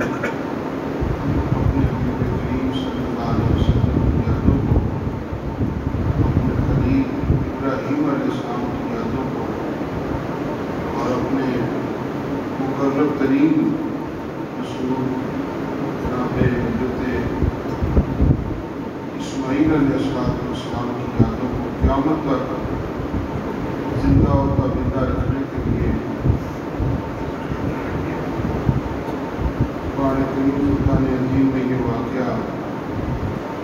اپنے حبیب کریم صلی اللہ علیہ وسلم کی یادوں کو، اپنے خلیل ابراہیم علیہ السلام کی یادوں کو، اور اپنے مقرب ترین رسول جناب حضرت اسماعیل علیہ السلام کی یادوں کو قیامت تک زندہ اور تابندہ رکھنے کے لیے قرآن کریم سلطان عظیم میں یہ واقعہ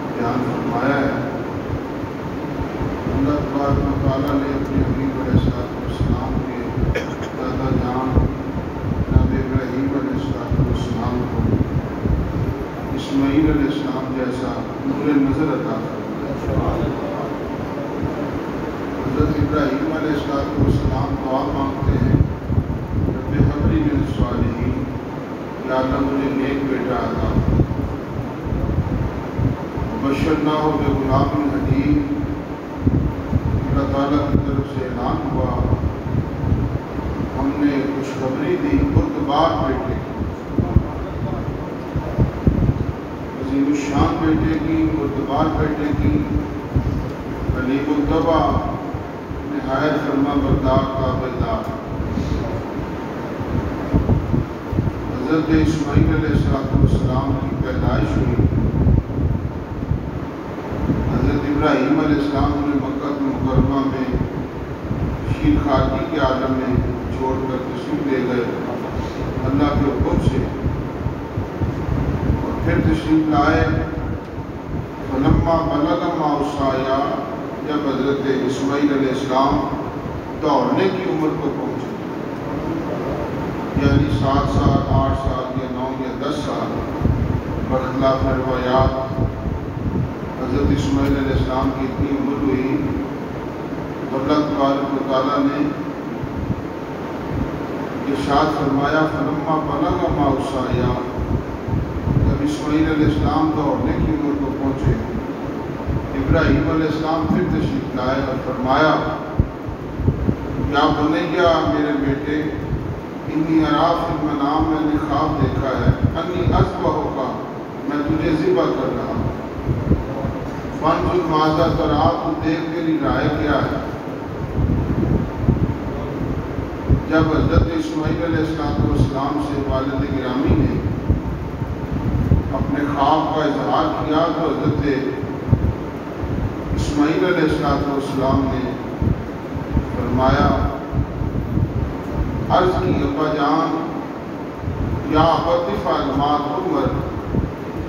بیان فرمایا ہے۔ اللہ تبارک و تعالیٰ نے اپنے حبیب علیہ السلام کے دادا جان جناب ابراہیم علیہ السلام کو اسماعیل علیہ السلام جیسا نور نظر عطا فرمایا۔ حضرت ابراہیم علیہ السلام دعا مانگتے ہیں، رب هب لی من الصالحین، یا اللہ مجھے نیک بیٹا عطا فرما۔ بشرناہ بغلام حلیم، اللہ تعالیٰ کی طرف سے اعلان ہوا، ہم نے خوشخبری دی بردبار بیٹے کی، عظیم الشان بیٹے کی، بردبار بیٹے کی، حلیم الطبع، نہایت فرما بردار تابعدار۔ حضرت اسماعیل علیہ السلام کی پیدائش ہوئی۔ حضرت ابراہیم علیہ السلام نے مکہ مکرمہ میں شیر خارجی کے عالم میں چھوڑ کر تشریف لے گئے اللہ کے حکم سے، اور پھر تشریف لائے فلما بلغ معه السعی، جب حضرت اسماعیل علیہ السلام دوڑنے کی عمر کو پہنچے، یعنی 7 سال 8 سال یا 9 یا 10 سال، برخلاف روایات حضرت اسماعیل علیہ السلام کی اتنی عمر ہوئی، اللہ تبارک و تعالیٰ نے ارشاد فرمایا فلما بلغ معه السعی، جب اسماعیل علیہ السلام دوڑنے کی عمر کو پہنچے، ابراہیم علیہ السلام پھر تشریف لائے اور فرمایا یا بنیا، میرے بیٹے، انی ارا فی المنام، میں نے خواب دیکھا ہے، انی اذبحک، میں تجھے ذبح کر رہا ہوں، فانظر ماذا تری، تو دیکھ تیری رائے کیا ہے۔ جب حضرت اسماعیل علیہ السلام سے والد گرامی نے اپنے خواب کا اظہار کیا تو حضرت اسماعیل علیہ السلام نے فرمایا، عرض کی ابا جان، یا ابت افعل ما تؤمر،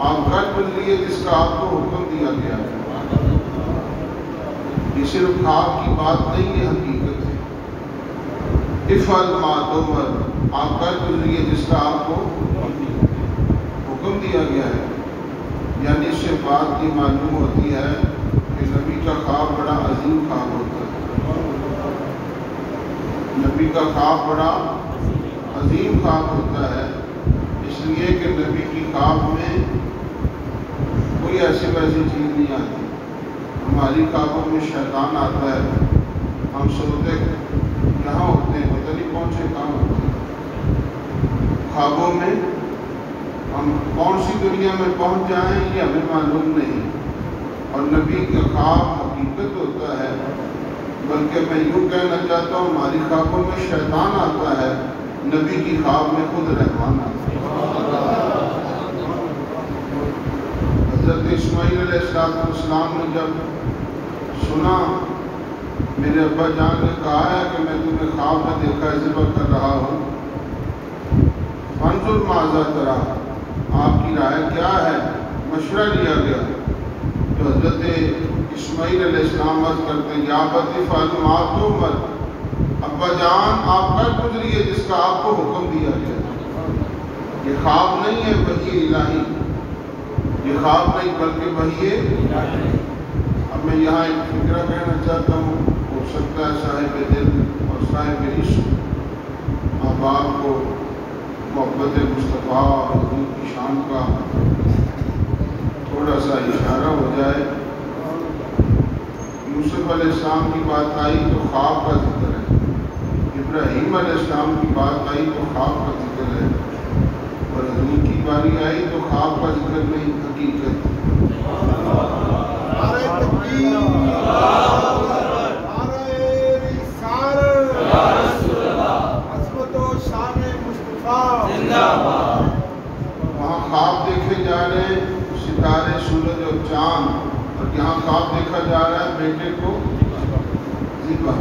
آپ کر لیے جس کا آپ کو حکم دیا گیا ہے۔ یہ صرف خواب کی بات نہیں، یہ حقیقت ہے۔ افعل ما تؤمر، آپ کر لیے جس کا آپ کو حکم دیا گیا ہے، یعنی اس سے بات یہ معلوم ہوتی ہے کہ نبی کا خواب بڑا عظیم خواب ہوتا ہے۔ نبی کا خواب بڑا عظیم خواب ہوتا ہے، اس لیے کہ نبی کی خواب میں کوئی ایسی ویسی چیز نہیں آتی۔ ہماری خوابوں میں شیطان آتا ہے، ہم سوتے کہاں ہوتے ہیں، پتہ نہیں پہنچے کہاں ہوتے ہیں۔ خوابوں میں ہم کون سی دنیا میں پہنچ جائیں یہ ہمیں معلوم نہیں، اور نبی کا خواب حقیقت ہوتا ہے۔ بلکہ میں یوں کہنا چاہتا ہوں، ہماری خوابوں میں شیطان آتا ہے، نبی کی خواب میں خود رحمان آتا ہے۔ حضرت اسماعیل علیہ السلام نے جب سنا میرے ابا جان نے کہا ہے کہ میں تمہیں خواب میں دیکھا ہے، ذبح کر رہا ہوں، فانظر ماذا تری، آپ کی رائے کیا ہے، مشورہ لیا گیا۔ تو حضرت اسماعیل علیہ السلام عرض کرتے ہیں، یا ابت افعل ما تؤمر، ابا جان آپ کر گزریے جس کا آپ کو حکم دیا گیا۔ یہ خواب نہیں ہے وحی الہی، یہ خواب نہیں بلکہ وحی الہی۔ اب میں یہاں ایک فکرہ کہنا چاہتا ہوں، ہو سکتا ہے صاحب دل اور صاحب عشق احباب کو محبت مصطفیٰ اور حضور کی شان کا تھوڑا سا اشارہ ہو جائے۔ یوسف علیہ السلام کی بات آئی تو خواب کا ذکر ہے، ابراہیم علیہ السلام کی بات آئی تو خواب کا ذکر ہے، اور حضور کی باری آئی تو خواب کا ذکر نہیں، حقیقت۔ وہاں خواب دیکھے جا رہے ہیں ستارے، سورج اور چاند، اور یہاں خواب دیکھا جا رہا ہے بیٹے کو ذبح،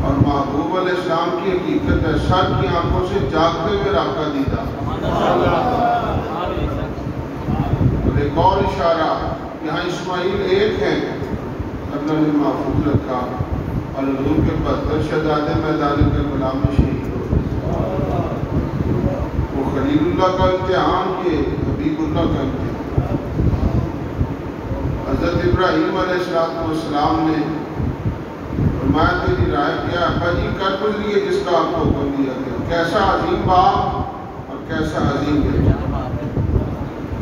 اور محبوب علیہ السلام کی حقیقت ہے سر کی آنکھوں سے جاگتے ہوئے رب کا دیدہ۔ اور ایک اور اشارہ، یہاں اسماعیل ایک ہے، اللہ نے محفوظ رکھا، اور حضور کے 72 شہزادے میدان کربلا میں شہید ہو۔ وہ خلیل اللہ کا امتحان کے حبیب اللہ کا امتحان۔ حضرت ابراہیم علیہ السلام نے فرمایا تیری رائے کیا؟ ابا جی کر گزریے جس کا آپ کو حکم دیا گیا۔ کیسا عظیم باپ اور کیسا عظیم بیٹا۔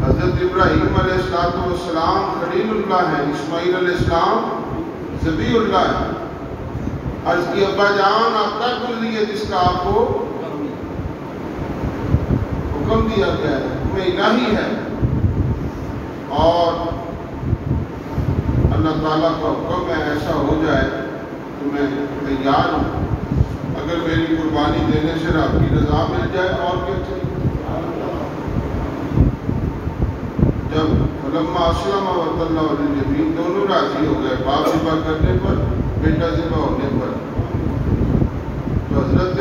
حضرت ابراہیم علیہ السلام خلیل اللہ ہے، اسماعیل علیہ السلام ذبیح اللہ ہے۔ عرض کی ابا جان آپ کر گزریے جس کا آپ کو حکم دیا گیا ہے، حکم الہی ہے، اور اللہ تعالیٰ کا حکم ہے ایسا ہو جائے تو میں تیار ہوں، اگر میری قربانی دینے سے رب کی رضا مل جائے اور کیا چاہیے۔ جب فلما اسلم وتلہ للجبین دونوں راضی ہو گئے، باپ ذبح کرنے پر، بیٹا ذبح ہونے پر، تو حضرت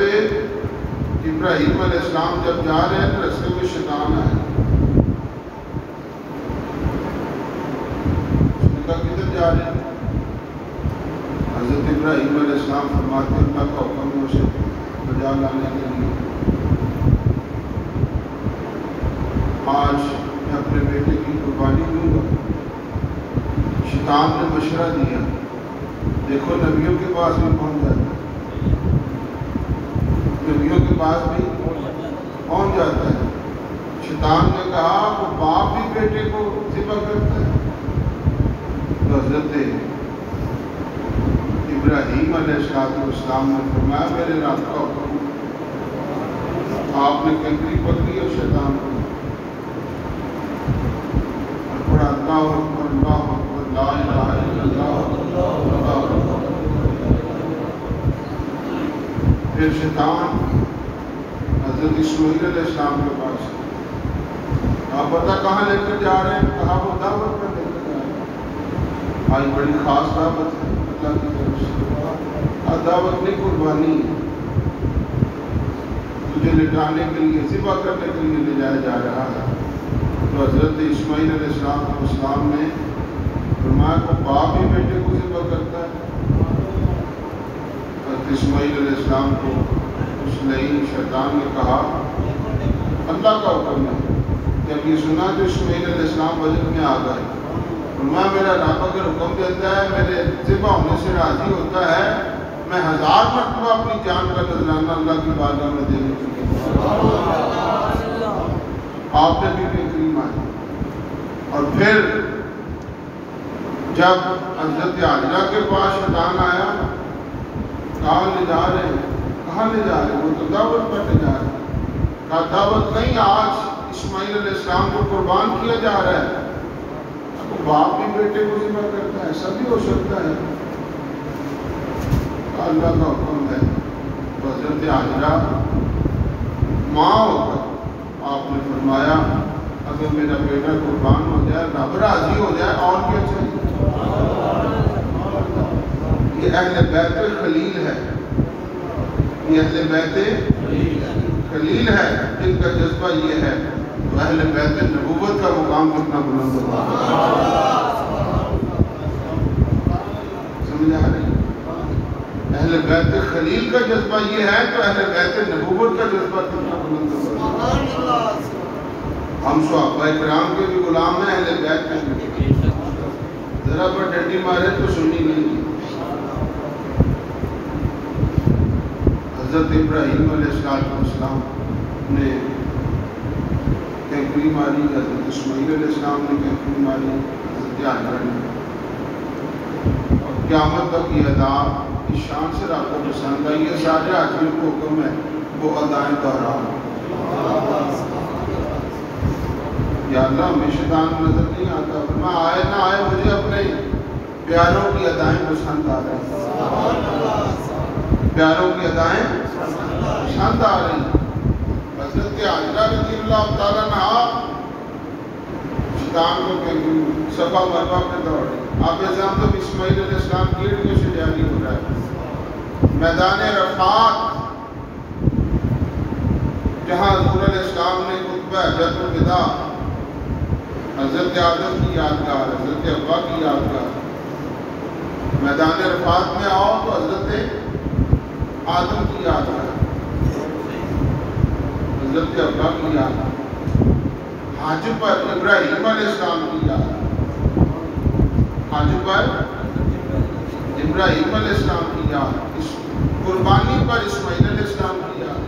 ابراہیم علیہ السلام جب جا رہے ہیں تو رستے میں شیطان آیا، اس نے کہا کدھر جا رہے ہیں؟ حضرت ابراہیم علیہ السلام فرماتے ہیں اللہ کا حکم ہے اسے بجا لانے کے لیے، آج میں اپنے بیٹے کی قربانی دوں گا۔ شیطان نے مشورہ دیا، دیکھو نبیوں کے پاس بھی پہنچ جاتا ہے، نبیوں کے پاس بھی پہنچ جاتا ہے۔ شیطان نے کہا وہ باپ بھی بیٹے کو ذبح کرتا ہے، تو حضرت ابراہیم علیہ السلام نے فرمایا میرے رب کا حکم، آپ نے کنکری پکڑی اور شیطان کو پڑھا اللہ اکبر اللہ اکبر لا الہ الا اللہ اللہ اکبر۔ پھر شیطان حضرت اسماعیل علیہ السلام کے پاس، آپ پتہ کہاں لے کر جا رہے ہیں؟ کہا وہ دعوت پر لے کر جا رہے ہیں، آج بڑی خاص دعوت ہے اللہ کی طرف سے، دعوت نہیں قربانی ہے، تجھے لٹانے کے لیے ذبح کرنے کے لیے لے جایا جا رہا ہے۔ تو حضرت اسماعیل علیہ السلام نے فرمایا کہ باپ ہی بیٹے کو ذبح کرتا ہے۔ حضرت اسماعیل علیہ السلام کو اس لئے شیطان نے کہا اللہ کا حکم ہے، جب یہ سنا تو اسماعیل علیہ السلام وجد میں آ گئے، فرمایا میرا رب اگر حکم دیتا ہے میرے ذبح ہونے سے راضی ہوتا ہے، میں 1000 مرتبہ اپنی جان کا نذرانہ اللہ کی بارگاہ میں دینے کے لیے۔ آپ نے بھی کریم آئی، اور پھر جب حضرت حاجرہ کے پاس شیطان آیا، کہاں لے جا رہے ہیں؟ کہاں لے جا رہے ہیں؟ وہ تو دعوت پر لے جا رہے ہیں۔ کہا دعوت نہیں، آج اسماعیل علیہ السلام کو قربان کیا جا رہا ہے۔ باپ بھی بیٹے کو ذبح کرتا ہے، ایسا بھی ہو سکتا ہے؟ اللہ کا حکم ہے۔ تو حضرت حاجرہ ماں ہو کر آپ نے فرمایا اگر میرا بیٹا قربان ہو جائے، رب راضی ہو جائے، اور کیا چاہیے؟ یہ اہل بیت خلیل ہے، یہ اہل بیت خلیل ہے، جن کا جذبہ یہ ہے، تو اہل بیت نبوت کا مقام کتنا بلند ہوگا۔ سمجھ آ رہی؟ اہل بیت خلیل کا جذبہ یہ ہے تو اہل بیت نبوت کا جذبہ کتنا بلند ہوگا۔ ہم صحابہ کرام کے بھی غلام ہیں، اہل بیت کے، ذرا پر ڈنڈی مارے تو سنی نہیں۔ حضرت ابراہیم علیہ السلام نے کینکری ماری، حضرت اسماعیل علیہ السلام نے کینکری ماری، حضرت حاجرہ نے، اور قیامت تک یہ ادا اس شان سے آپ کو پسند آئی ہے، سارے حاجیوں کو حکم ہے وہ ادائیں دہراؤ۔ یا اللہ ہمیں شیطان نظر نہیں آتا، فرمایا آئے نہ آئے مجھے اپنے پیاروں کی ادائیں پسند آ رہی، پیاروں کی ادائیں پسند آ رہی۔ حضرت حاجرہ رضی اللہ تعالیٰ عنہ شیطان کو صفا مروا پہ دوڑے، آپ اعظام جب اسماعیل علیہ السلام گیڑیوں سے جاری ہو رہا ہے، میدان عرفات جہاں حضور علیہ السلام نے خطبہ حجۃ الوداع، حضرت آدم کی یادگار، حضرت ابا کی یادگار، میدان عرفات میں آؤ تو حضرت آدم کی یادگار، حضرت ابا کی یادگار، حج پر ابراہیم علیہ السلام کی یاد، حج پر ابراہیم علیہ السلام کی یاد، قربانی پر اسماعیل علیہ السلام کی یاد۔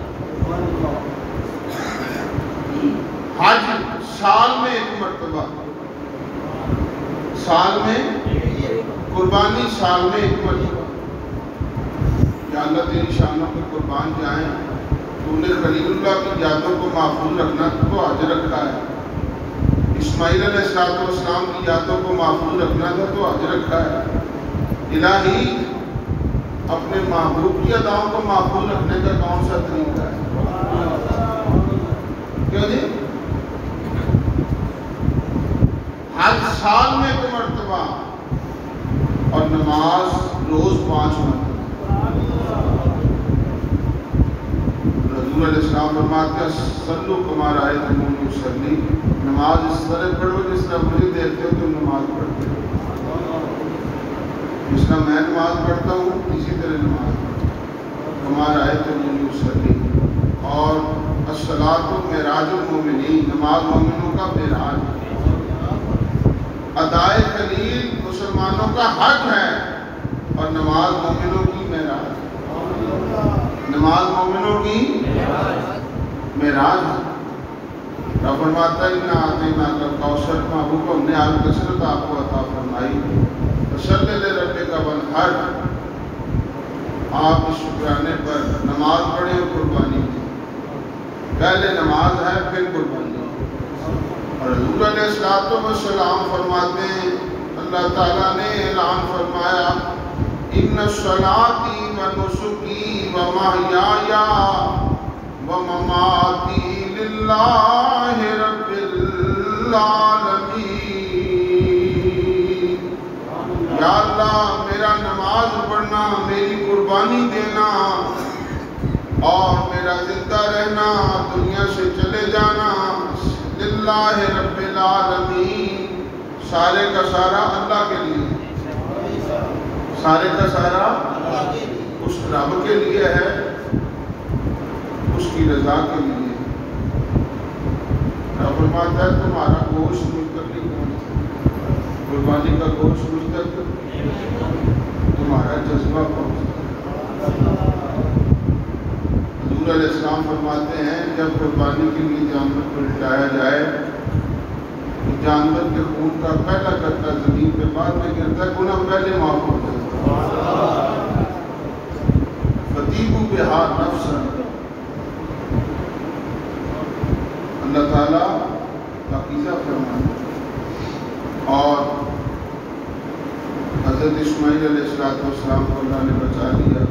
حج سال میں ایک مرتبہ، سال میں قربانی، سال میں ایک مرتبہ۔ یا اللہ تیری شانوں پہ قربان جائیں، تو نے خلیل اللہ کی یادوں کو محفوظ رکھنا تو حج رکھا ہے، اسماعیل علیہ السلام کی یادوں کو محفوظ رکھنا تھا تو حج رکھا ہے۔ الہی اپنے محبوب کی اداؤں کو محفوظ رکھنے کا کون سا طریقہ ہے؟ کیوں جی؟ حج سال میں ایک مرتبہ اور نماز روز 5 مرتبہ۔ حضور علیہ السلام فرماتے ہیں صلو کما رأیتمونی اصلی، نماز اس طرح پڑھو جس طرح مجھے دیکھتے ہو تم نماز پڑھتے ہو، جس طرح میں نماز پڑھتا ہوں اسی طرح نماز پڑھتا ہوں، کما رأیتمونی اصلی۔ اور الصلاۃ معراج المومنین، نماز مومنوں کا معراج، ادائے خلیل مسلمانوں کا حق ہے، اور نماز مومنوں کی معراج، نماز مومنوں کی معراج ہے۔ رب فرماتا ہے اِنَّا أَعْطَيْنَاكَ الْكَوْثَرَ، محبوب ہم نے آج کثرت آپ کو عطا فرمائی، فَصَلِّ لِرَبِّكَ وَانْحَرْ، آپ اس شکرانے پر نماز پڑھیں اور قربانی دیں۔ پہلے نماز ہے پھر قربانی۔ اور حضور علیہ السلام فرماتے ہیں، اللہ تعالیٰ نے اعلان فرمایا ان صلاتی و نسکی و محیای و مماتی للہ رب العالمین۔ یا اللہ میرا نماز پڑھنا، میری قربانی دینا اور میرا زندہ رہنا، دنیا سے چلے جانا، للہ رب العالمین، سارے کا سارا اللہ کے لیے، سارے کا سارا اس رب کے لیے ہے، اس کی رضا کے لیے۔ رب فرماتا ہے تمہارا گوشت مجھ تک نہیں پہنچتا، قربانی کا گوشت مجھ تک تمہارا جذبہ پہنچتا۔ حضور علیہ السلام فرماتے ہیں جب قربانی کے لیے جانور کو لٹایا جائے تو جانور کے خون کا پہلا قطرہ زمین پہ بعد میں گرتا ہے، گناہ پہلے معاف ہو جاتا ہے۔ فَطِيبُوا بِهَا نَفْسًا، اللہ تعالیٰ پاکیزہ فرماتا ہے۔ اور حضرت اسماعیل علیہ السلام کو اللہ نے بچا لیا،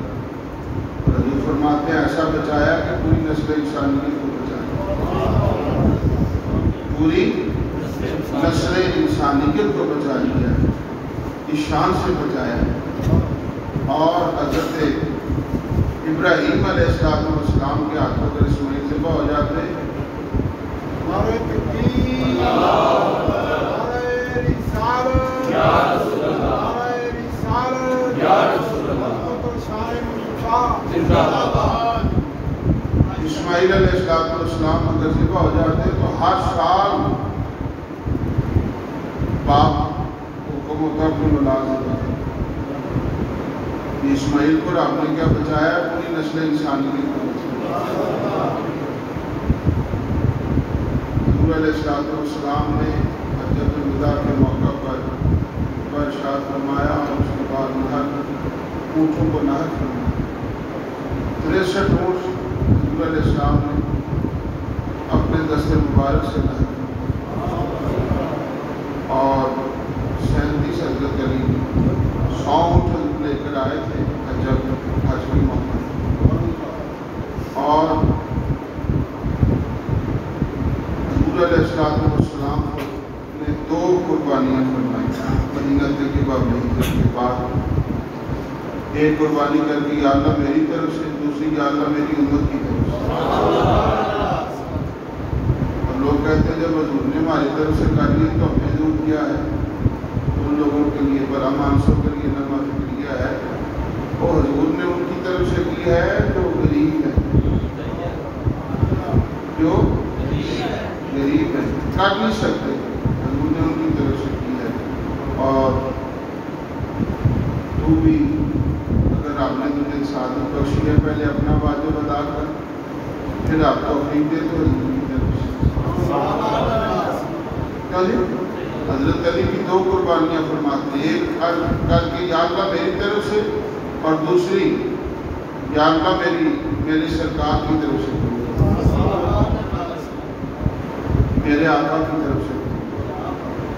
اور حضور فرماتے ہیں ایسا بچایا کہ پوری نسل انسانیت کو بچایا، پوری نسل انسانیت کو بچا لیا، اس شان سے بچایا۔ اور حضرت ابراہیم علیہ السلام کے ہاتھوں اگر اسماعیل ذبح ہو جاتے، نعرہ تکبیر، نعرہ رسالت، نعرہ رسالت، اسماعیل علیہ السلام اگر ذبح ہو جاتے تو ہر سال باپ حکم ہوتا اپنی اولاد ذبح۔ اسماعیل کو آپ نے کیا بچایا؟ پوری نسل انسانیت کو بچایا۔ حضور علیہ السلام نے حجۃ الوداع کے موقع پر ارشاد فرمایا، اور اس کے بعد اونٹوں کو نہر فرمایا، 63 اونٹ حضور علیہ السلام نے اپنے دست مبارک سے نہر فرمایا۔ کریم 100 اونٹ لے کر آئے تھے جب حج کے موقع اور حضور علیہ السلام نے 2 قربانیاں فرمائی مدینہ طیبہ میں ہجرت کے بعد۔ ایک قربانی کر کے یا اللہ میری طرف سے، دوسری یا اللہ میری امت کی طرف سے۔ اور لوگ کہتے ہیں جب حضور نے ہماری طرف سے کر لی تو ہم نے ضرور کیا ہے، ان لوگوں کے لیے بڑا مانسوں کے لیے نما فکریہ ہے، وہ حضور نے ان کی طرف سے کی ہے جو غریب ہے، جو غریب ہے، کر نہیں سکتے، حضور نے ان کی طرف سے کی ہے۔ اور تو بھی اگر آپ نے تجھے سعادت بخشی ہے پہلے اپنا واجب ادا کر، پھر آپ توفیق دے تو حضور کی طرف سے۔ کیا جی؟ حضرت علی کی 2 قربانیاں فرماتے ہیں، ایک کر کے یا اللہ میری طرف سے، اور دوسری یا اللہ میری سرکار کی طرف سے، میرے آقا کی طرف سے۔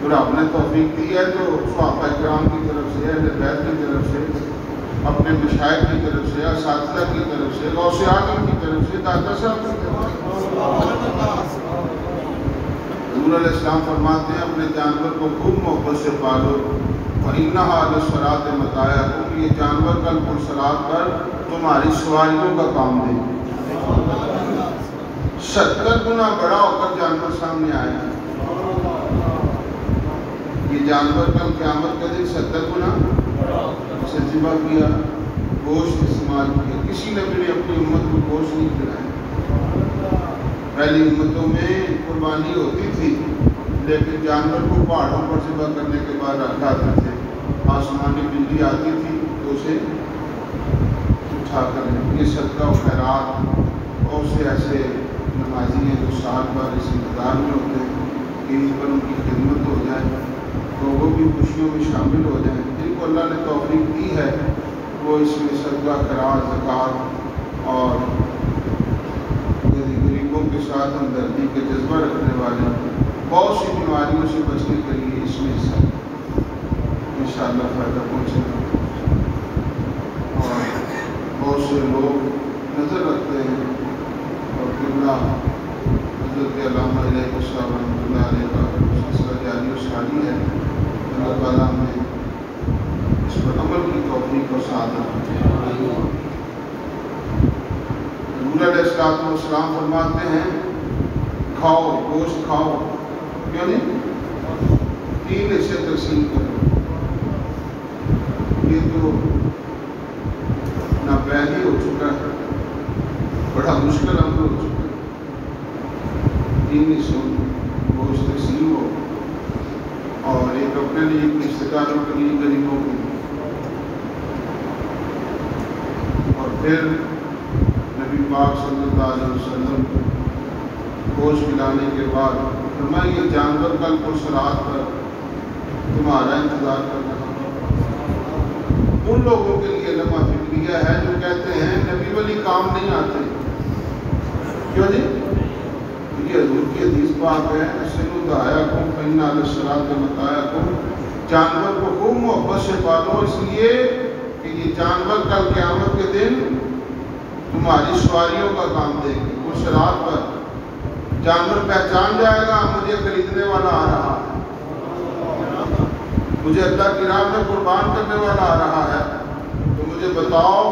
اور آپ نے توفیق دی ہے تو صحابہ کرام کی طرف سے، اہل بیت کی طرف سے، اپنے مشائخ کی طرف سے، اساتذہ کی طرف سے، غوث اعظم کی طرف سے، داتا صاحب کی طرف سے۔ حضور علیہ السلام فرماتے ہیں اپنے جانور کو خوب محبت سے پالو، وَإِنَّهَا لِلصَّلَاةِ مَتَاعٌ، یہ جانور کل پرصلاۃ پر تمہاری سواریوں کا کام دے۔ 70 گنا بڑا ہو کر جانور سامنے آئے گا، یہ جانور کل قیامت کے دن 70 گنا سے ذبح کیا، گوشت استعمال کیا۔ کسی نبی نے اپنی امت کو گوشت نہیں کھلایا۔ پہلی امتوں میں قربانی ہوتی تھی لیکن جانور کو پہاڑوں پر ذبح کرنے کے بعد رکھاتے تھے، آسمانی بجلی آتی تھی تو اسے اٹھا کر یہ صدقہ و خیرات، اور سے ایسے نمازی ہیں جو سال بھر اس انتظار میں ہوتے ہیں کہ ان پر ان کی خدمت ہو جائے تو وہ بھی خوشیوں میں شامل ہو جائیں۔ جن کو اللہ نے توفیق دی ہے وہ اس میں صدقہ خیرات، زکوٰۃ اور غریبوں کے ساتھ ہمدردی کے جذبہ رکھنے والے، بہت سی بیماریوں سے بچنے کے لیے اس میں سے انشاءاللہ فائدہ پہنچے گا۔ اور بہت سے لوگ نظر رکھتے ہیں اور قبلہ حضرت علامہ علیہ السلام رحمۃ اللہ علیہ کا سلسلہ جاری و ساری ہے، اللہ تعالیٰ ہمیں اس پر عمل کی توفیق اور سعادت۔ حضور علیہ السلام فرماتے ہیں کھاؤ، گوشت کھاؤ، کیوں نہیں؟ 3 حصے تقسیم کرو۔ یہ تو ناپیدی ہو چکا ہے، بڑا مشکل عمل ہو چکا ہے۔ 3 حصوں گوشت تقسیم ہو، اور ایک اپنے لیے، ایک رشتہ داروں کے لیے، غریبوں کے لیے۔ اور پھر نبی پاک صلی اللہ علیہ وسلم گوشت کھلانے کے بعد فرمایا یہ جانور کل پرصلاۃ پر تمہارا انتظار کر رہا ہے۔ ان لوگوں کے لیے لمحہ فکریہ ہے جو کہتے ہیں نبی ولی کام نہیں آتے۔ کیوں جی؟ یہ حضور کی حدیث پاک ہے، احسنوا دعاءکم فإن علی الصلاۃ متاعکم، جانور کو خوب محبت سے پالو، اس لیے کہ یہ جانور کل قیامت کے دن تمہاری سواریوں کا کام دے گی۔ اس رات پر جانور پہچان جائے گا مجھے خریدنے والا آ رہا ہے، مجھے اللہ کی راہ میں قربان کرنے والا آ رہا ہے، تو مجھے بتاؤ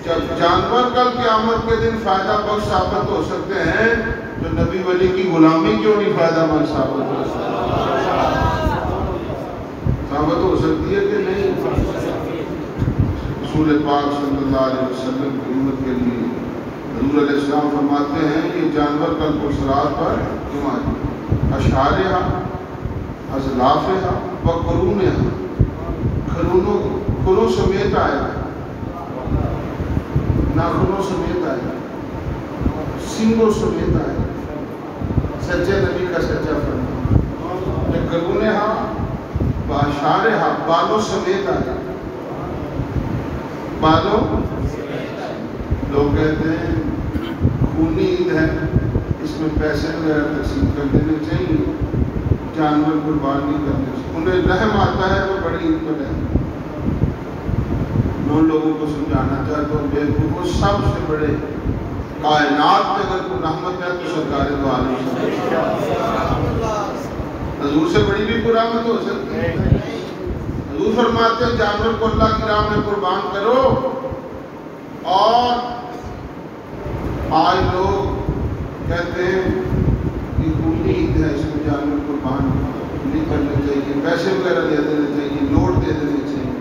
جب جانور کل قیامت کے دن فائدہ بخش ثابت ہو سکتے ہیں تو نبی ولی کی غلامی کیوں نہیں فائدہ مند ثابت ہو سکتی ہے کہ نہیں؟ رسول پاک صلی اللہ علیہ وسلم کی امت کے لیے حضور علیہ السلام فرماتے ہیں یہ جانور کل پرصلاۃ پر تمہاری اشعارہا، ازلافہا و قرونہا، کھروں سمیت آئے گا، ناخنوں سمیت آئے گا، سینگوں سمیت آئے گا۔ سچے نبی کا سچا فرمان، قرونہا و اشعارہا، بالوں سمیت آئے گا، بالوں۔ لوگ کہتے ہیں خونی عید ہے، اس میں پیسے وغیرہ تقسیم کر دینے چاہیے، جانور قربان نہیں کرنے سے، انہیں رحم آتا ہے تو بڑی عزت ہے. میں ان لوگوں کو سمجھانا چاہتا ہوں بے وہ سب سے بڑے کائنات میں اگر کوئی رحمت ہے تو سرکار دو عالم حضور سے بڑی بھی کوئی رحمت ہو سکتی ہے. حضور فرماتے ہیں جانور کو اللہ کی راہ میں قربان کرو. اور آج لوگ کہتے ہیں کہ پوری عید ہے اس میں جانور قربان نہیں کرنا چاہیے، پیسے وغیرہ دے دینے چاہیے، نوٹ دے دینے چاہیے.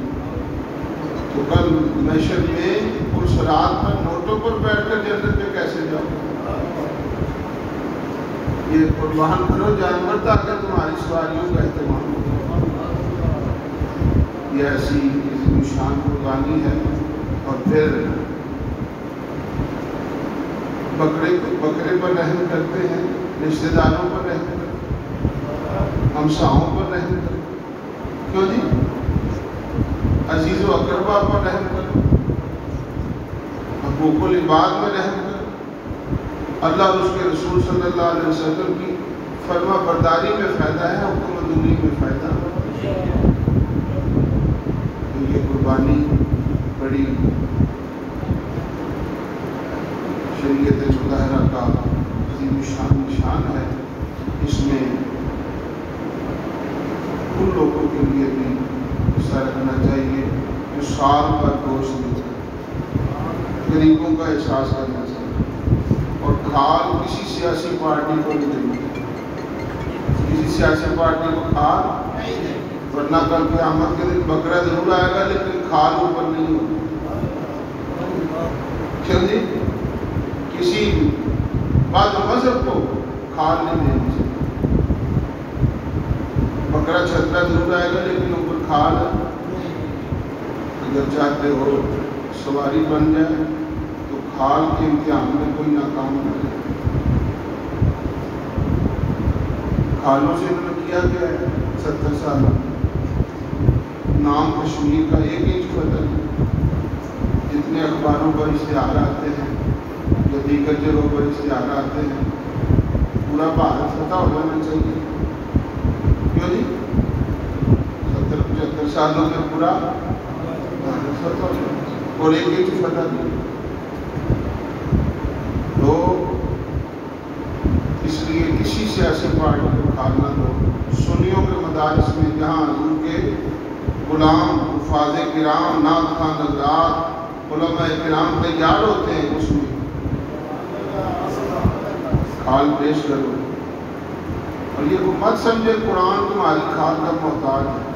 تو کل محشر میں اس رات پر نوٹوں پر بیٹھ کر جنت میں کیسے جاؤ؟ یہ قربان کرو جانور تاکہ تمہاری سواریوں کا اہتمام ہو. یہ ایسی شان قربانی ہے. اور پھر بکرے پر رحم کرتے ہیں، رشتہ داروں پر رحم کرتے ہیں، ہمساؤں پر رحم کرتے ہیں. کیوں جی؟ عزیز و اقربا پر رحم کرو، حقوق العباد میں رحم کرو. اللہ اور اس کے رسول صلی اللہ علیہ وسلم کی فرما برداری میں فائدہ ہے، حکم دوری میں فائدہ ہے. یہ قربانی بڑی شریعت مظاہرہ کا عظیم شان نشان ہے. اس میں ان لوگوں کے لیے بھی حصہ رکھنا چاہیے جو سال پر گوشت نہیں کرتے، غریبوں کا احساس کرنا چاہیے. اور کھال کسی سیاسی پارٹی کو نہیں دینی، کسی سیاسی پارٹی کو کھال، ورنہ کل قیامت کے دن بکرا ضرور آئے گا لیکن کھال اوپر نہیں ہوگی. کیوں جی؟ کسی بات مذہب کو کھال نہیں دینی چاہیے. بکرا چھترا ضرور آئے گا لیکن اوپر کھال ہے. اگر چاہتے ہو سواری بن جائے تو کھال کے امتحان میں کوئی ناکام نہ رہے. کھالوں سے انہوں نے کیا گیا ہے 70 سال. نام کشمیر کا 1 انچ فتح نہیں. جتنے اخباروں پر اشتہار آتے ہیں یا دیگر جگہوں پر اشتہار آتے ہیں، پورا بھارت فتح ہو جانا چاہیے. کیوں جی؟ 70-75 سالوں میں پورا بھارت فتح ہو جانا چاہیے اور 1 انچ فتح نہیں. تو اس لیے کسی سیاسی پارٹی کو کھالنا دو. سنیوں کے مدارس میں جہاں حضور کے غلام، حفاظ کرام، نعت خوان حضرات، علماء کرام تیار ہوتے ہیں، اس میں کھال پیش کرو. اور یہ مت سمجھے قرآن تمہاری کھال کا محتاج ہے.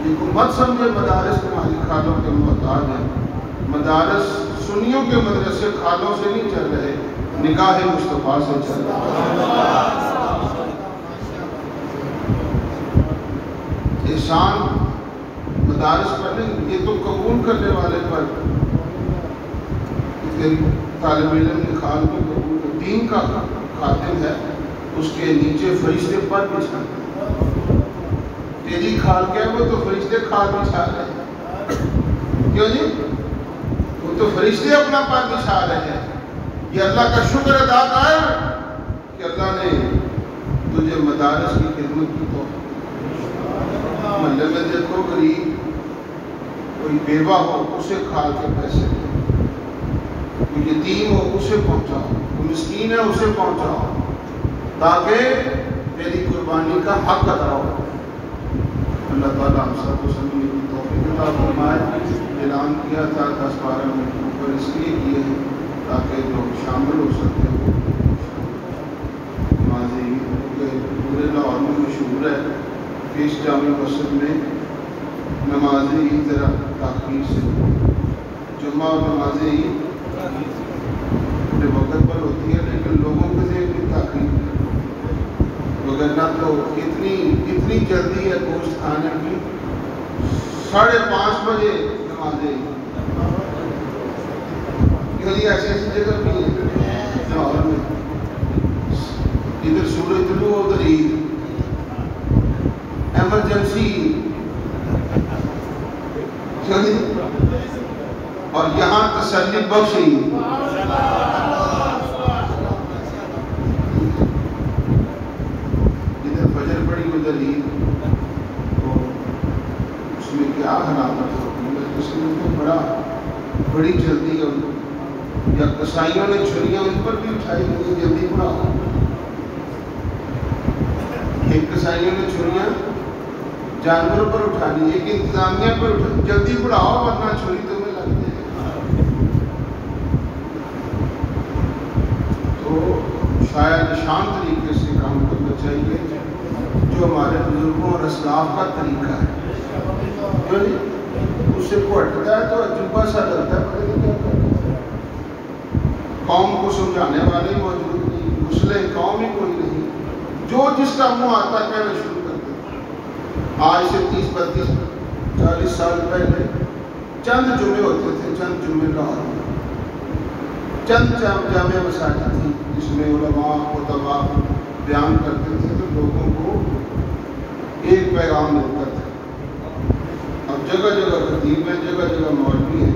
یہ مت سمجھے مدارس تمہاری کھالوں کے محتاج ہیں. مدارس سنیوں کے مدرسے کھالوں سے نہیں چل رہے، نگاہ مصطفیٰ سے چل رہے. احسان مدارس پر نہیں، یہ تو قبول کرنے والے پر. طالب علم نے کھال کو قبول کر، دین کا خادم ہے، اس کے نیچے فرشتے پر بچھاتے ہیں. تیری کھال کیا ہے؟ وہ تو فرشتے کھال بچھا رہے ہیں. کیوں جی؟ وہ تو فرشتے اپنا پر بچھا رہے ہیں. یہ اللہ کا شکر ادا کر کہ اللہ نے تجھے مدارس کی خدمت کی. تو محلے میں دیکھو غریب کوئی بیوہ ہو اسے کھال کے پیسے دو، کوئی یتیم ہو اسے پہنچاؤ، کوئی مسکین ہے اسے پہنچاؤ، تاکہ تیری قربانی کا حق ادا ہو. اللہ تعالیٰ ہم سب کو سمجھنے کی توفیق عطا فرمائے. اعلان کیا تھا 10-12 منٹ اوپر اس لیے کیے ہیں تاکہ لوگ شامل ہو سکتے ہیں. نماز عید پورے لاہور میں مشہور ہے کہ اس جامع مسجد میں نماز عید ذرا تاخیر سے، جمعہ اور نماز عید اپنے وقت پر ہوتی ہے لیکن لوگوں کے ذہن میں تاخیر، وگرنہ تو اتنی جلدی ہے گوشت کھانے کی. 5:30 بجے نماز عید. ایسی جگہ بھی ہے لاہور میں، ادھر سورج طلوع ادھر عید، ایمرجنسی. اور یہاں تسلی بخش عید. دلیل تو اس میں کیا حرامت ہوتی ہے؟ اس میں تو بڑی جلدی ہے ان کو، یا قصائیوں نے چھریاں ان پر بھی اٹھائی گئی، جلدی بڑھاؤ. ایک قصائیوں نے چھریاں جانوروں پر اٹھانی، ایک انتظامیہ پر اٹھانی، جلدی بڑھاؤ ورنہ چھری تمہیں لگ جائے گی. تو شاید شان طریقے سے کام کرنا چاہیے جو ہمارے بزرگوں اور اسلاف کا طریقہ ہے. اس سے کو ہٹتا ہے تو عجوبہ سا لگتا ہے، پتہ نہیں کیا کرتا ہے. قوم کو سمجھانے والے موجود نہیں، مسلح قوم ہی کوئی نہیں، جو جس کا منہ آتا کہنا شروع کر دیتا. آج سے 30-32-40 سال پہلے چند جمعے ہوتے تھے، چند جمعے لاہور میں، چند جامع مساجد تھی جس میں علماء خطباء بیان کرتے تھے تو لوگوں کو ایک پیغام ملتا تھا. اب جگہ جگہ خطیب ہیں، جگہ جگہ مولوی ہیں،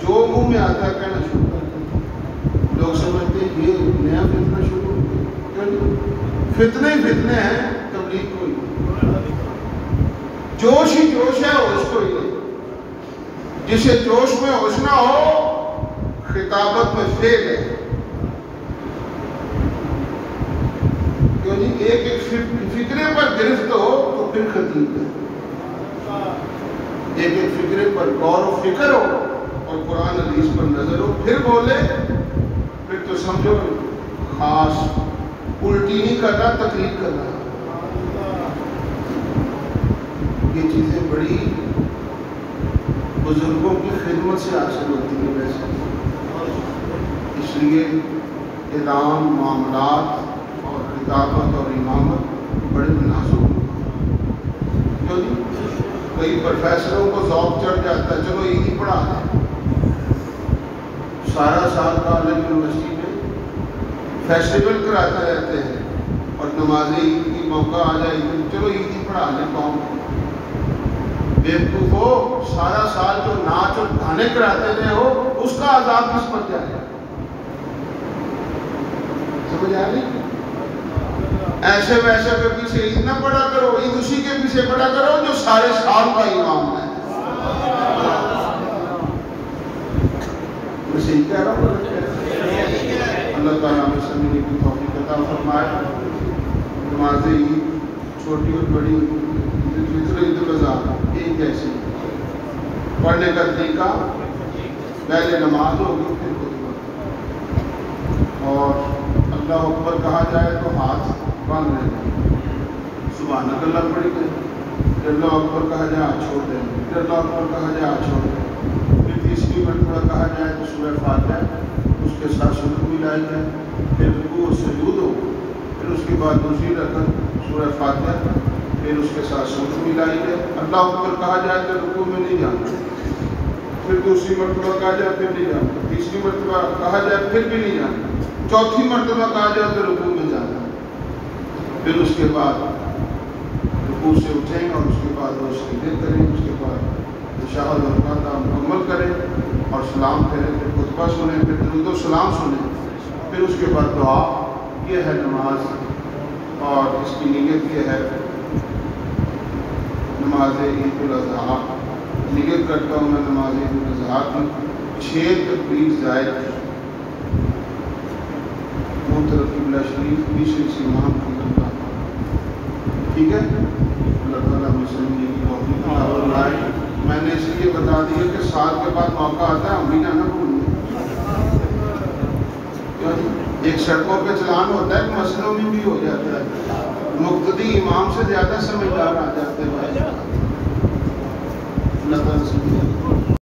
جو منہ میں آتا ہے کہنا شروع کرتے ہیں. لوگ سمجھتے ہیں یہ نیا فتنہ شروع ہو گیا. کیوں نہیں؟ فتنے ہی فتنے ہیں، تبلیغ کوئی جوش ہی جوش ہے، ہوش کوئی نہیں. جسے جوش میں ہوش نہ ہو خطابت میں فیل ہے. کیوں نہیں؟ ایک فکرے پر گرفت ہو تو پھر خطیب ہے. ایک فکرے پر غور و فکر ہو اور قرآن حدیث پر نظر ہو پھر بولے، پھر تو سمجھو خاص الٹی نہیں کر رہا، تقریر کر رہا. یہ چیزیں بڑی بزرگوں کی خدمت سے حاصل ہوتی ہیں. ویسے اس لیے اعلام، معاملات اور خطابت اور امامت بڑے مناسب ہیں. کیوں نہیں؟ کئی پروفیسروں کو ذوق چڑھ جاتا ہے، چلو عید ہی پڑھا دیں. سارا سال کالج یونیورسٹی میں فیسٹیول کراتے رہتے ہیں اور نماز عید کی موقع آ جائے گی، چلو عید ہی پڑھا لیں قوم کو. بیوقوف ہو، سارا سال جو ناچ اور گانے کراتے رہے ہو اس کا عذاب کس پر جائے گا؟ سمجھ آ رہی؟ ایسے ویسے کے پیچھے عید نہ پڑھا کرو، عید اسی کے پیچھے پڑھا کرو جو سارے سال کا امام ہے. میں صحیح کہہ رہا ہوں؟ اللہ تعالیٰ ہمیں سمجھنے کی توفیق عطا فرمائے. نماز عید چھوٹی اور بڑی، عید الاضحیٰ ایک ایسی پڑھنے کا طریقہ، پہلے نماز ہوگی پھر خطبہ، اور اللہ اکبر کہا جائے تو ہاتھ باندھ لیں، سبحان اللہ پڑھی گئی، پھر اللہ اکبر کہا جائے ہاتھ چھوڑ دیں، پھر اللہ اکبر کہا جائے ہاتھ چھوڑ دیں، پھر تیسری مرتبہ کہا جائے تو سورہ فاتحہ اس کے ساتھ سجود ملائی جائے، پھر رکوع و سجود ہو، پھر اس کے بعد دوسری رکعت سورہ فاتحہ، پھر اس کے ساتھ سجود ملائی جائے. اللہ اکبر کہا جائے تو رکوع میں نہیں جانا، پھر دوسری مرتبہ کہا جائے پھر نہیں جانا، تیسری مرتبہ کہا جائے پھر بھی نہیں جانا، چوتھی مرتبہ کہا جائے تو رکوع میں جانا. پھر اس کے بعد رکوع سے اٹھیں اور اس کے بعد وہ سجدے کریں، اس کے بعد تشہد اور رکعت مکمل کریں اور سلام پھیریں، پھر خطبہ سنیں، پھر درود و سلام سنیں، پھر اس کے بعد دعا. یہ ہے نماز، اور اس کی نیت یہ ہے نماز عید الاضحیٰ. نیت کرتا ہوں میں نماز عید الاضحیٰ کی 6 تکبیر زائد محترم قبلہ شریف بیس امام کی اللہ. ٹھیک ہے؟ اللہ تعالیٰ ہمیں سمجھنے کی توفیق عطا فرمائے. میں نے اس لیے بتا دیا کہ سال کے بعد موقع آتا ہے، ہم بھی نہ بھولیں. ایک سڑکوں پہ چلان ہوتا ہے، مسئلوں میں بھی ہو جاتا ہے، مقتدی امام سے زیادہ سمجھدار آ جاتے ہیں. اللہ تعالیٰ سے